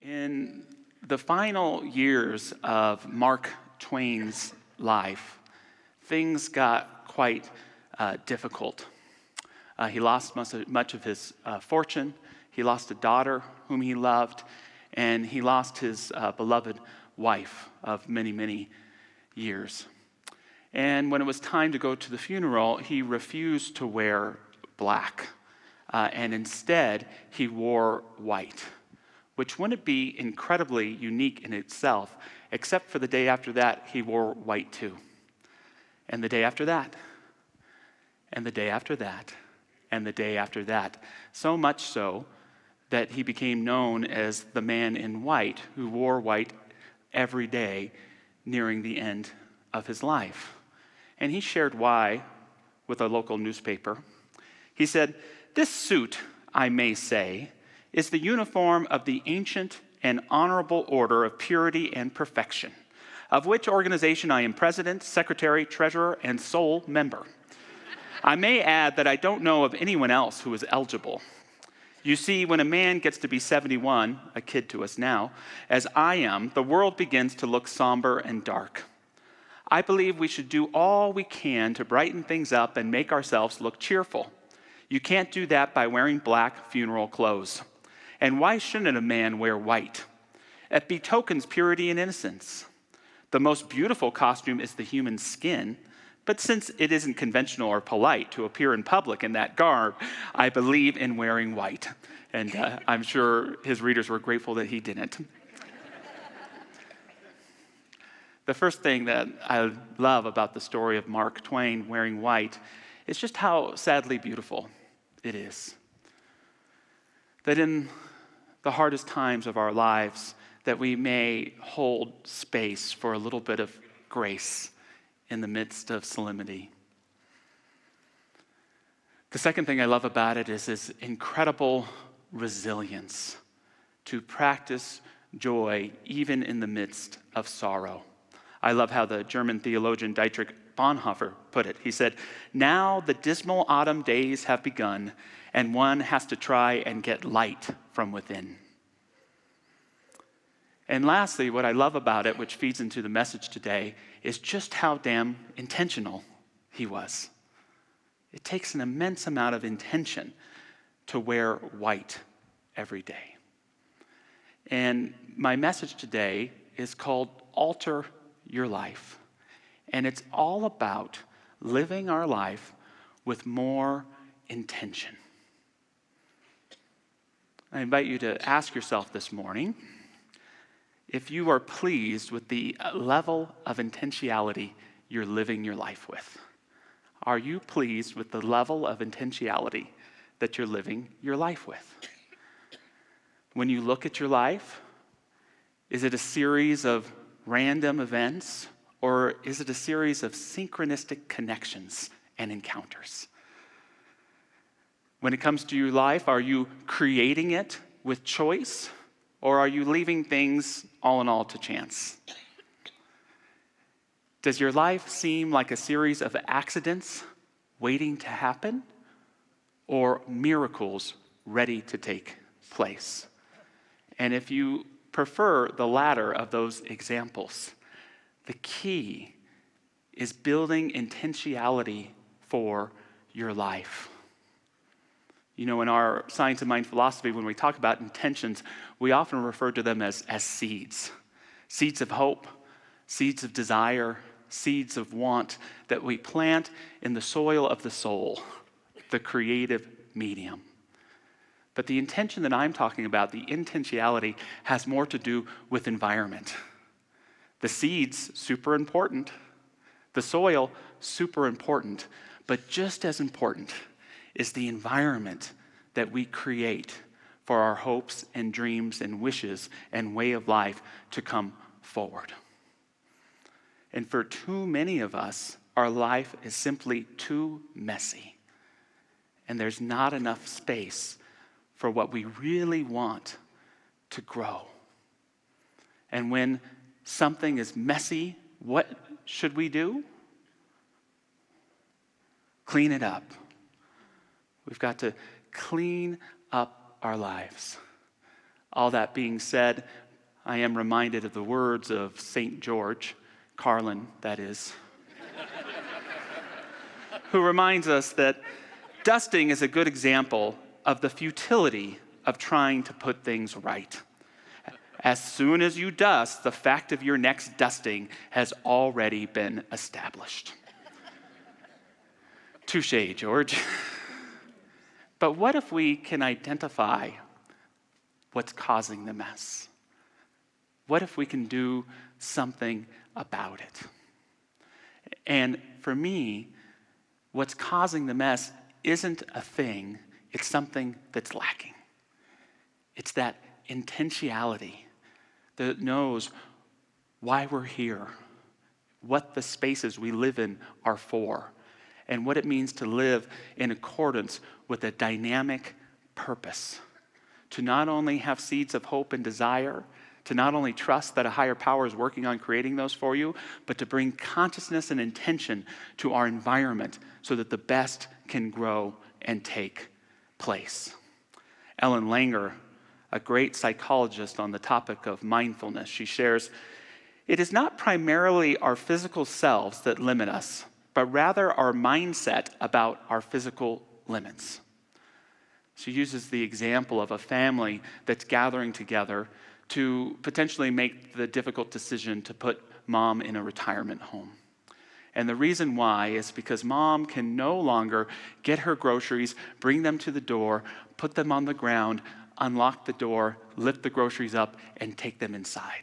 In the final years of Mark Twain's life, things got quite difficult. He lost much of his fortune. He lost a daughter whom he loved, and he lost his beloved wife of many, many years. And when it was time to go to the funeral, he refused to wear black, and instead he wore white, which wouldn't be incredibly unique in itself, except for the day after that, he wore white too. And the day after that, and the day after that, and the day after that. So much so that he became known as the man in white who wore white every day nearing the end of his life. And he shared why with a local newspaper. He said, "This suit, I may say, is the uniform of the ancient and honorable order of purity and perfection, of which organization I am president, secretary, treasurer, and sole member. I may add that I don't know of anyone else who is eligible. You see, when a man gets to be 71, a kid to us now, as I am, the world begins to look somber and dark. I believe we should do all we can to brighten things up and make ourselves look cheerful. You can't do that by wearing black funeral clothes. And why shouldn't a man wear white? It betokens purity and innocence. The most beautiful costume is the human skin, but since it isn't conventional or polite to appear in public in that garb, I believe in wearing white." And I'm sure his readers were grateful that he didn't. The first thing that I love about the story of Mark Twain wearing white is just how sadly beautiful it is. That in the hardest times of our lives, that we may hold space for a little bit of grace in the midst of solemnity. The second thing I love about it is his incredible resilience to practice joy even in the midst of sorrow. I love how the German theologian Dietrich Bonhoeffer put it. He said, "Now the dismal autumn days have begun, and one has to try and get light from within." And lastly, what I love about it, which feeds into the message today, is just how damn intentional he was. It takes an immense amount of intention to wear white every day. And my message today is called Alter Your Life. And it's all about living our life with more intention. I invite you to ask yourself this morning if you are pleased with the level of intentionality you're living your life with. Are you pleased with the level of intentionality that you're living your life with? When you look at your life, is it a series of random events, or is it a series of synchronistic connections and encounters? When it comes to your life, are you creating it with choice, or are you leaving things all in all to chance? Does your life seem like a series of accidents waiting to happen, or miracles ready to take place? And if you prefer the latter of those examples, the key is building intentionality for your life. You know, in our science and mind philosophy, when we talk about intentions, we often refer to them as seeds. Seeds of hope, seeds of desire, seeds of want that we plant in the soil of the soul, the creative medium. But the intention that I'm talking about, the intentionality, has more to do with environment. The seeds, super important. The soil, super important. But just as important is the environment that we create for our hopes and dreams and wishes and way of life to come forward. And for too many of us, our life is simply too messy. And there's not enough space for what we really want to grow. And when something is messy, what should we do? Clean it up. We've got to clean up our lives. All that being said, I am reminded of the words of St. George, Carlin, that is, who reminds us that dusting is a good example of the futility of trying to put things right. As soon as you dust, the fact of your next dusting has already been established. Touché, George. But what if we can identify what's causing the mess? What if we can do something about it? And for me, what's causing the mess isn't a thing, it's something that's lacking. It's that intentionality that knows why we're here, what the spaces we live in are for, and what it means to live in accordance with a dynamic purpose. To not only have seeds of hope and desire, to not only trust that a higher power is working on creating those for you, but to bring consciousness and intention to our environment so that the best can grow and take place. Ellen Langer, a great psychologist on the topic of mindfulness, she shares, "It is not primarily our physical selves that limit us, but rather our mindset about our physical limits." She uses the example of a family that's gathering together to potentially make the difficult decision to put mom in a retirement home. And the reason why is because mom can no longer get her groceries, bring them to the door, put them on the ground, unlock the door, lift the groceries up, and take them inside.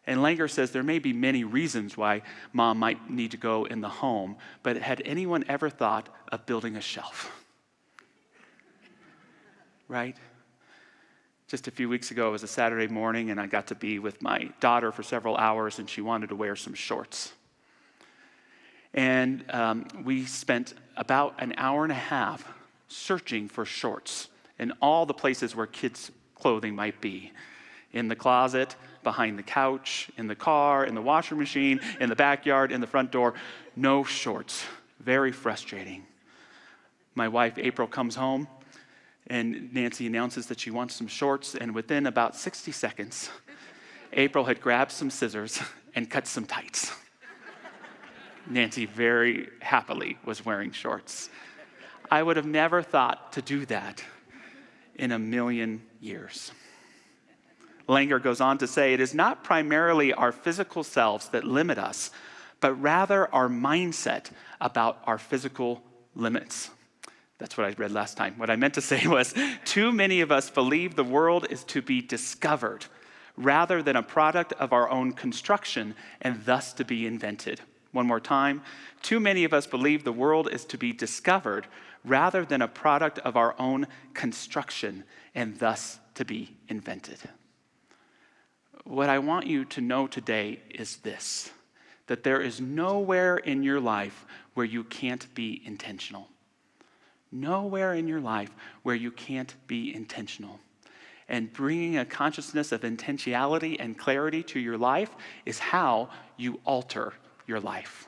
And Langer says there may be many reasons why mom might need to go in the home, but had anyone ever thought of building a shelf? Right? Just a few weeks ago, it was a Saturday morning, and I got to be with my daughter for several hours, and she wanted to wear some shorts. And we spent about an hour and a half searching for shorts in all the places where kids' clothing might be. In the closet, behind the couch, in the car, in the washing machine, in the backyard, in the front door. No shorts. Very frustrating. My wife, April, comes home, and Nancy announces that she wants some shorts, and within about 60 seconds, April had grabbed some scissors and cut some tights. Nancy very happily was wearing shorts. I would have never thought to do that in a million years. Langer goes on to say, "It is not primarily our physical selves that limit us, but rather our mindset about our physical limits." That's what I read last time. What I meant to say was, too many of us believe the world is to be discovered rather than a product of our own construction and thus to be invented. One more time. Too many of us believe the world is to be discovered rather than a product of our own construction and thus to be invented. What I want you to know today is this, that there is nowhere in your life where you can't be intentional. Nowhere in your life where you can't be intentional. And bringing a consciousness of intentionality and clarity to your life is how you alter your life.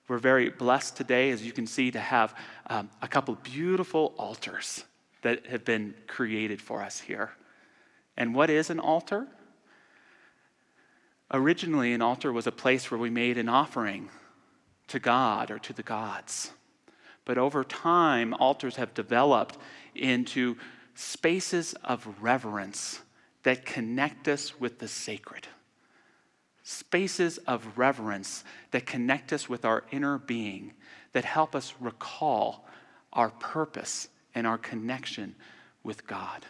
We're very blessed today, as you can see, to have a couple beautiful altars that have been created for us here. And what is an altar? Originally, an altar was a place where we made an offering to God or to the gods. But over time, altars have developed into spaces of reverence that connect us with the sacred. Spaces of reverence that connect us with our inner being, that help us recall our purpose and our connection with God.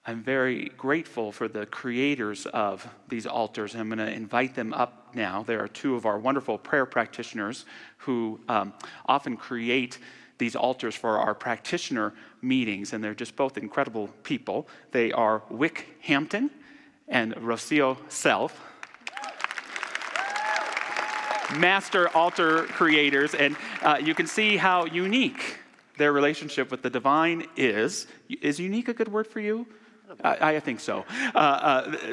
I'm very grateful for the creators of these altars. I'm going to invite them up now. There are two of our wonderful prayer practitioners who often create these altars for our practitioner meetings, and they're just both incredible people. They are Wick Hampton and Rocio Self, master altar creators, and you can see how unique their relationship with the divine is. Is unique a good word for you? I think so,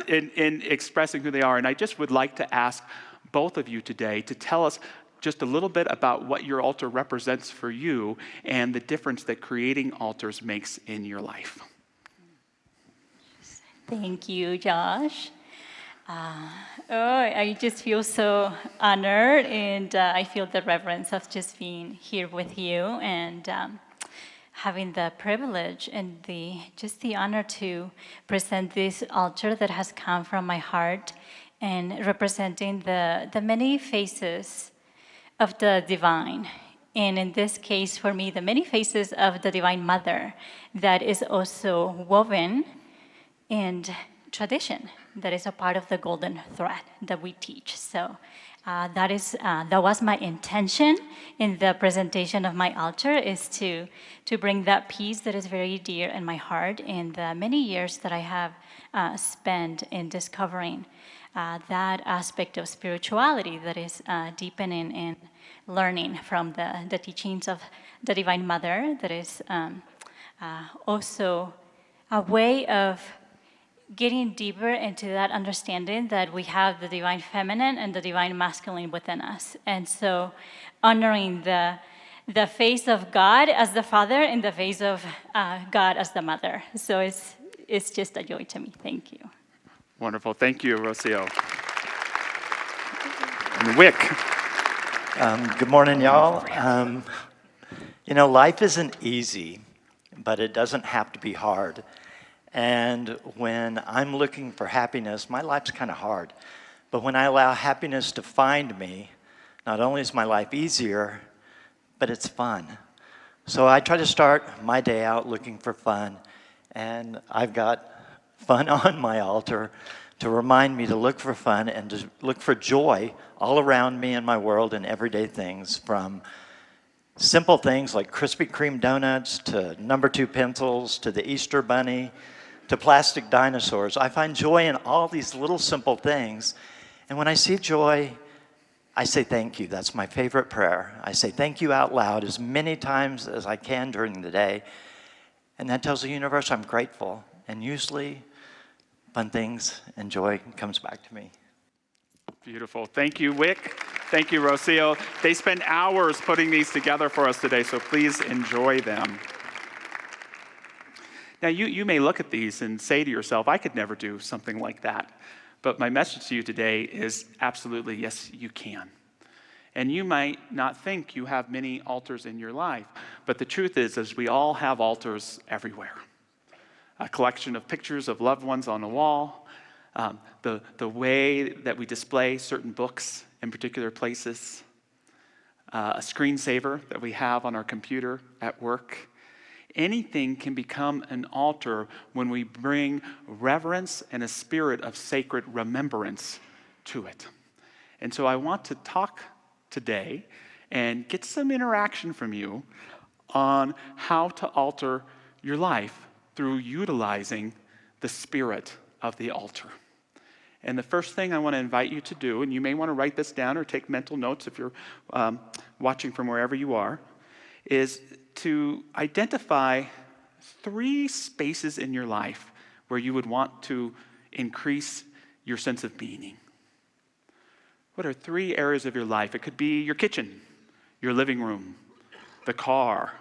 in expressing who they are. And I just would like to ask both of you today to tell us just a little bit about what your altar represents for you and the difference that creating altars makes in your life. Thank you, Josh. I just feel so honored, and I feel the reverence of just being here with you and having the privilege and the honor to present this altar that has come from my heart and representing the many faces of the divine. And in this case, for me, the many faces of the Divine Mother that is also woven in tradition, that is a part of the golden thread that we teach. So that was my intention in the presentation of my altar, is to bring that piece that is very dear in my heart in the many years that I have spent in discovering that aspect of spirituality that is deepening and learning from the teachings of the Divine Mother, that is also a way of getting deeper into that understanding that we have the divine feminine and the divine masculine within us. And so honoring the face of God as the Father and the face of God as the Mother. So it's just a joy to me. Thank you. Wonderful. Thank you, Rocio. And Wick. Good morning, y'all. Life isn't easy, but it doesn't have to be hard. And when I'm looking for happiness, my life's kind of hard. But when I allow happiness to find me, not only is my life easier, but it's fun. So I try to start my day out looking for fun. And I've got fun on my altar to remind me to look for fun and to look for joy all around me in my world and everyday things, from simple things like Krispy Kreme donuts to number 2 pencils to the Easter Bunny to plastic dinosaurs. I find joy in all these little simple things. And when I see joy, I say thank you. That's my favorite prayer. I say thank you out loud as many times as I can during the day. And that tells the universe I'm grateful. And usually fun things and joy comes back to me. Beautiful. Thank you, Wick. Thank you, Rocio. They spend hours putting these together for us today, so please enjoy them. Now, you may look at these and say to yourself, I could never do something like that. But my message to you today is absolutely, yes, you can. And you might not think you have many altars in your life, but the truth is we all have altars everywhere. A collection of pictures of loved ones on a wall, the way that we display certain books in particular places, a screensaver that we have on our computer at work. Anything can become an altar when we bring reverence and a spirit of sacred remembrance to it. And so I want to talk today and get some interaction from you on how to alter your life through utilizing the spirit of the altar. And the first thing I want to invite you to do, and you may want to write this down or take mental notes if you're watching from wherever you are, is to identify 3 spaces in your life where you would want to increase your sense of meaning. What are 3 areas of your life? It could be your kitchen, your living room, the car,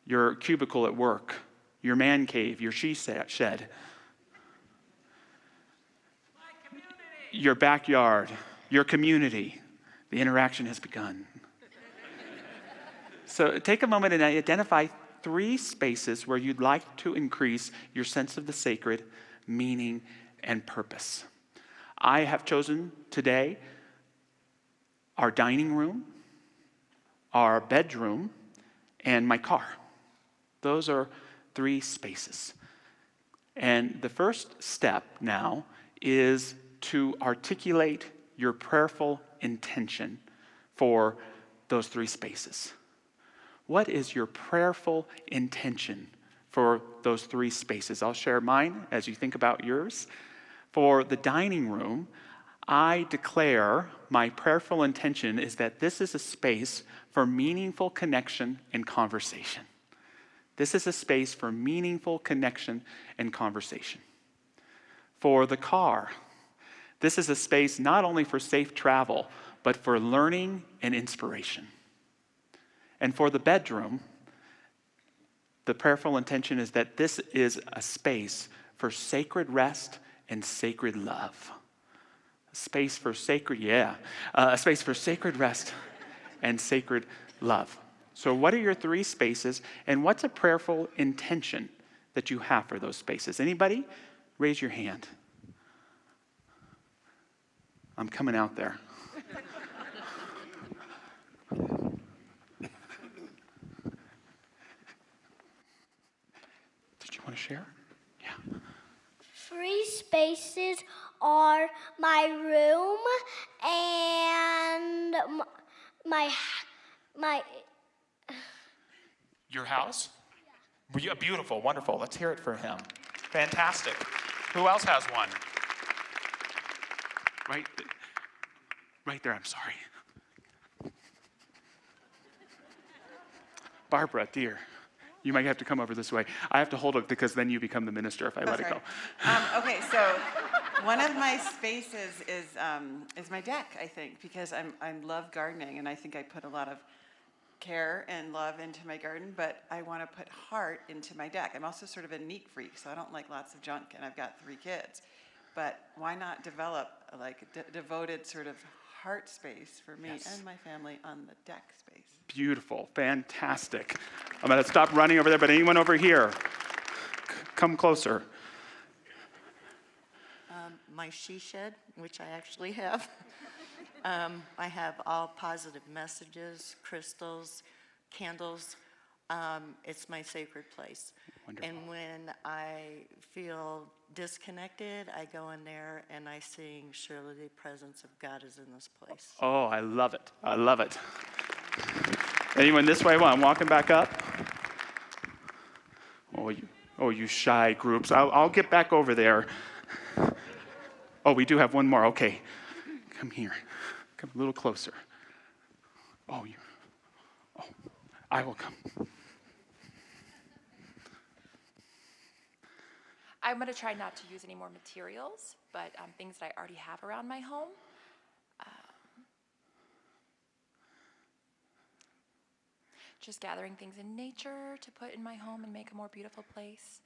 your cubicle at work, your man cave, your she shed, your backyard, your community. The interaction has begun. So take a moment and identify 3 spaces where you'd like to increase your sense of the sacred, meaning, and purpose. I have chosen today our dining room, our bedroom, and my car. Those are 3 spaces. And the first step now is to articulate your prayerful intention for those 3 spaces. What is your prayerful intention for those 3 spaces? I'll share mine as you think about yours. For the dining room, I declare my prayerful intention is that this is a space for meaningful connection and conversation. This is a space for meaningful connection and conversation. For the car, this is a space not only for safe travel, but for learning and inspiration. And for the bedroom, the prayerful intention is that this is a space for sacred rest and sacred love. A space for sacred rest and sacred love. So what are your three spaces, and what's a prayerful intention that you have for those spaces? Anybody? Raise your hand. I'm coming out there. Did you want to share? Yeah. Three spaces are my room and my Your house? Yeah. Beautiful, wonderful. Let's hear it for him. Fantastic. Who else has one? Right there, I'm sorry. Barbara, dear, you might have to come over this way. I have to hold it because then you become the minister if I let it go. Okay, so one of my spaces is my deck, I think, because I love gardening, and I think I put a lot of care and love into my garden, but I want to put heart into my deck. I'm also sort of a neat freak, so I don't like lots of junk, and I've got 3 kids. But why not develop like a devoted sort of heart space for me and my family on the deck space? Beautiful, fantastic. I'm going to stop running over there, but anyone over here, come closer. My she shed, which I actually have. I have all positive messages, crystals, candles. It's my sacred place. Wonderful. And when I feel disconnected, I go in there and I sing, surely the presence of God is in this place. Oh, I love it. I love it. Anyone this way while I'm walking back up? Oh, you shy groups. I'll get back over there. Oh, we do have one more. Okay. Come here. Come a little closer. Oh, I will come. I'm going to try not to use any more materials, but things that I already have around my home. Just gathering things in nature to put in my home and make a more beautiful place.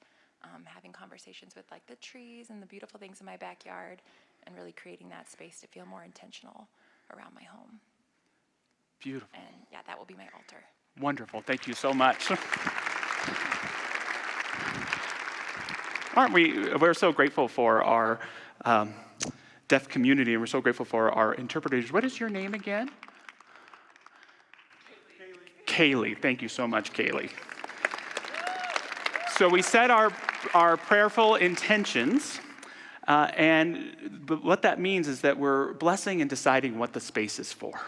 Having conversations with like the trees and the beautiful things in my backyard, and really creating that space to feel more intentional around my home. Beautiful. And yeah, that will be my altar. Wonderful. Thank you so much. Aren't we? We're so grateful for our deaf community, and we're so grateful for our interpreters. What is your name again? Kaylee. Thank you so much, Kaylee. So we set our prayerful intentions, and what that means is that we're blessing and deciding what the space is for.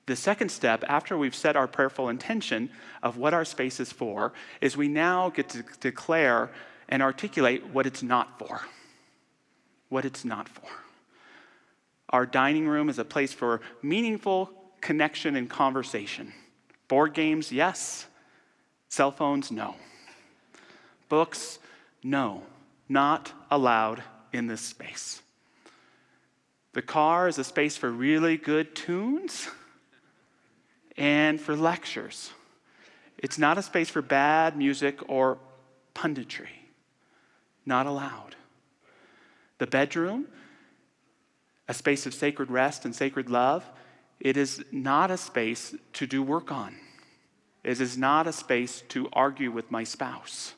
The second step, after we've set our prayerful intention of what our space is for, is we now get to declare and articulate what it's not for. What it's not for. Our dining room is a place for meaningful connection and conversation. Board games, yes. Cell phones, no. Books, no. Not allowed in this space. The car is a space for really good tunes and for lectures. It's not a space for bad music or punditry. Not allowed. The bedroom, a space of sacred rest and sacred love, it is not a space to do work on. It is not a space to argue with my spouse.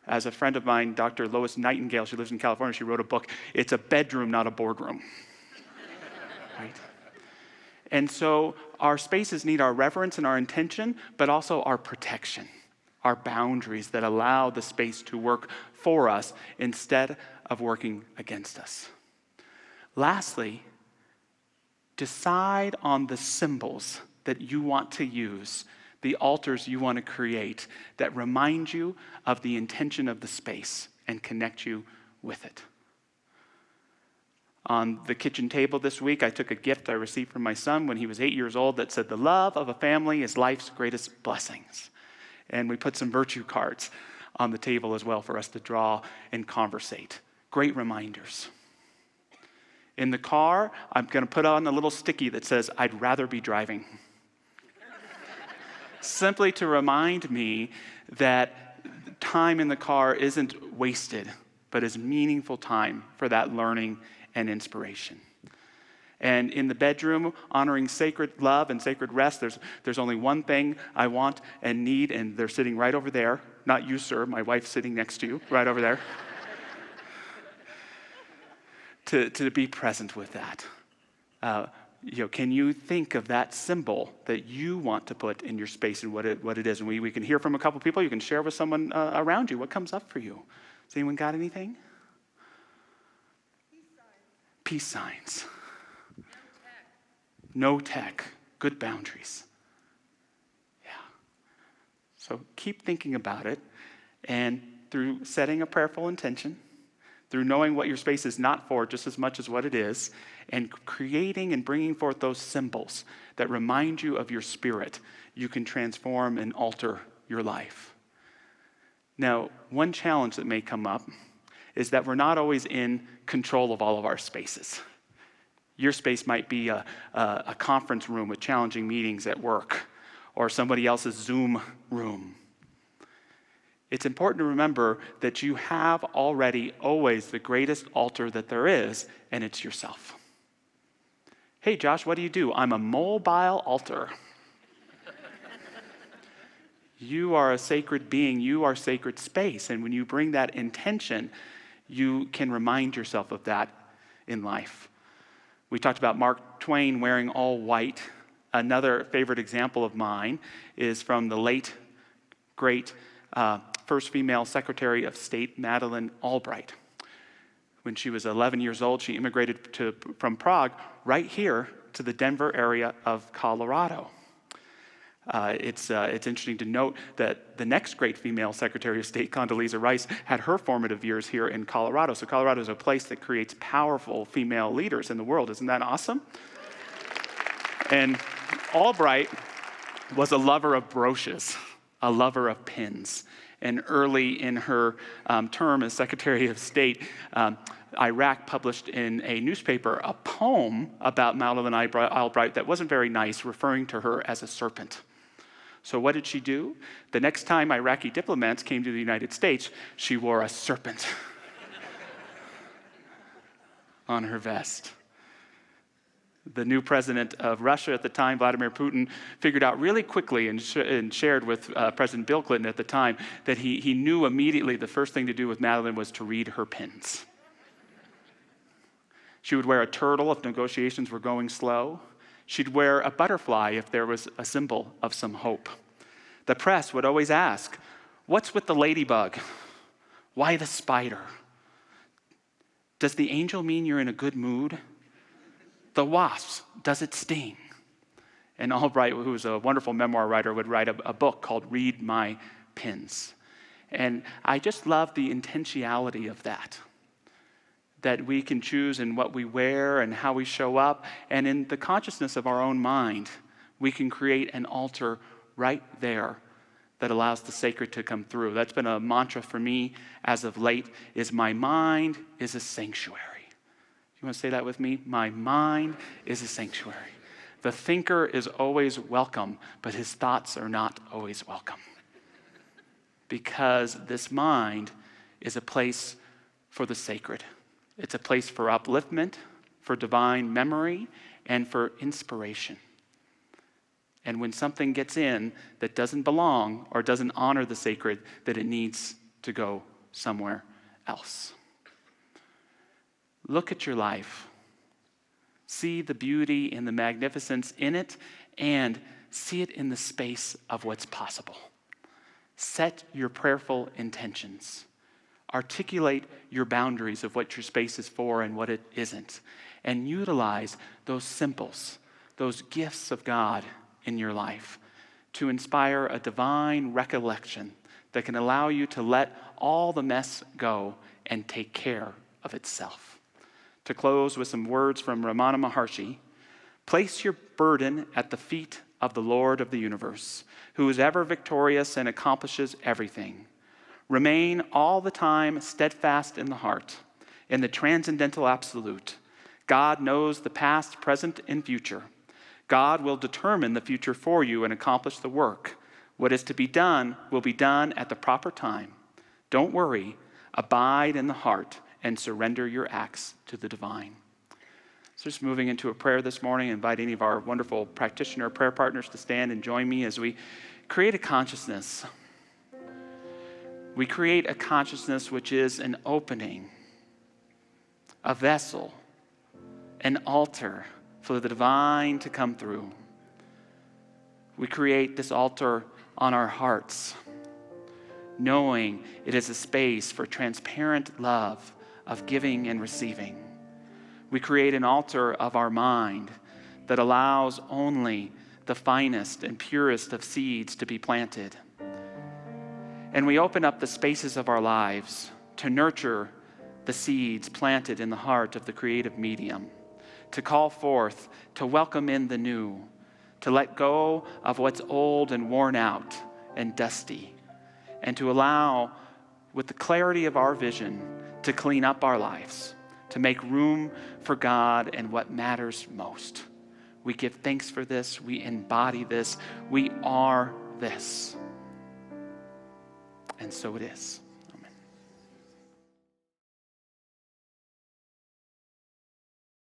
As a friend of mine, Dr. Lois Nightingale, she lives in California, she wrote a book, it's a bedroom, not a boardroom. Right? And so our spaces need our reverence and our intention, but also our protection, our boundaries that allow the space to work for us instead of working against us. Lastly, decide on the symbols that you want to use, the altars you want to create that remind you of the intention of the space and connect you with it. On the kitchen table this week, I took a gift I received from my son when he was 8 years old that said, "The love of a family is life's greatest blessings." And we put some virtue cards on the table as well for us to draw and conversate. Great reminders. In the car, I'm going to put on a little sticky that says, I'd rather be driving. Simply to remind me that time in the car isn't wasted, but is meaningful time for that learning and inspiration. And in the bedroom, honoring sacred love and sacred rest, there's only one thing I want and need, and they're sitting right over there. Not you, sir. My wife's sitting next to you, right over there. To be present with that. Can you think of that symbol that you want to put in your space and what it is? And we can hear from a couple people. You can share with someone around you what comes up for you. Has anyone got anything? Peace signs. No tech. Good boundaries. Yeah. So keep thinking about it, and through setting a prayerful intention, through knowing what your space is not for just as much as what it is, and creating and bringing forth those symbols that remind you of your spirit, you can transform and alter your life. Now, one challenge that may come up is that we're not always in control of all of our spaces. Your space might be a conference room with challenging meetings at work, or somebody else's Zoom room. It's important to remember that you have already always the greatest altar that there is, and it's yourself. Hey, Josh, what do? I'm a mobile altar. You are a sacred being. You are sacred space. And when you bring that intention, you can remind yourself of that in life. We talked about Mark Twain wearing all white. Another favorite example of mine is from the late, great first female Secretary of State, Madeleine Albright. When she was 11 years old, she immigrated from Prague right here to the Denver area of Colorado. It's interesting to note that the next great female Secretary of State, Condoleezza Rice, had her formative years here in Colorado. So Colorado is a place that creates powerful female leaders in the world. Isn't that awesome? And Albright was a lover of brooches, a lover of pins. And early in her term as Secretary of State, Iraq published in a newspaper a poem about Madeleine Albright that wasn't very nice, referring to her as a serpent. So what did she do? The next time Iraqi diplomats came to the United States, she wore a serpent on her vest. The new president of Russia at the time, Vladimir Putin, figured out really quickly and shared with President Bill Clinton at the time that he knew immediately the first thing to do with Madeleine was to read her pins. She would wear a turtle if negotiations were going slow. She'd wear a butterfly if there was a symbol of some hope. The press would always ask, "What's with the ladybug? Why the spider? Does the angel mean you're in a good mood? The wasps, does it sting?" And Albright, who was a wonderful memoir writer, would write a book called Read My Pins. And I just love the intentionality of that we can choose in what we wear and how we show up. And in the consciousness of our own mind, we can create an altar right there that allows the sacred to come through. That's been a mantra for me as of late, is my mind is a sanctuary. You want to say that with me? My mind is a sanctuary. The thinker is always welcome, but his thoughts are not always welcome. Because this mind is a place for the sacred. It's a place for upliftment, for divine memory, and for inspiration. And when something gets in that doesn't belong or doesn't honor the sacred, that it needs to go somewhere else. Look at your life. See the beauty and the magnificence in it, and see it in the space of what's possible. Set your prayerful intentions. Articulate your boundaries of what your space is for and what it isn't. And utilize those symbols, those gifts of God in your life to inspire a divine recollection that can allow you to let all the mess go and take care of itself. To close with some words from Ramana Maharshi, place your burden at the feet of the Lord of the universe, who is ever victorious and accomplishes everything. Remain all the time steadfast in the heart, in the transcendental absolute. God knows the past, present, and future. God will determine the future for you and accomplish the work. What is to be done will be done at the proper time. Don't worry, abide in the heart and surrender your acts to the divine. So just moving into a prayer this morning, invite any of our wonderful practitioner prayer partners to stand and join me as we create a consciousness. We create a consciousness which is an opening, a vessel, an altar for the divine to come through. We create this altar on our hearts, knowing it is a space for transparent love of giving and receiving. We create an altar of our mind that allows only the finest and purest of seeds to be planted. And we open up the spaces of our lives to nurture the seeds planted in the heart of the creative medium, to call forth, to welcome in the new, to let go of what's old and worn out and dusty, and to allow, with the clarity of our vision, to clean up our lives, to make room for God and what matters most. We give thanks for this. We embody this. We are this. And so it is.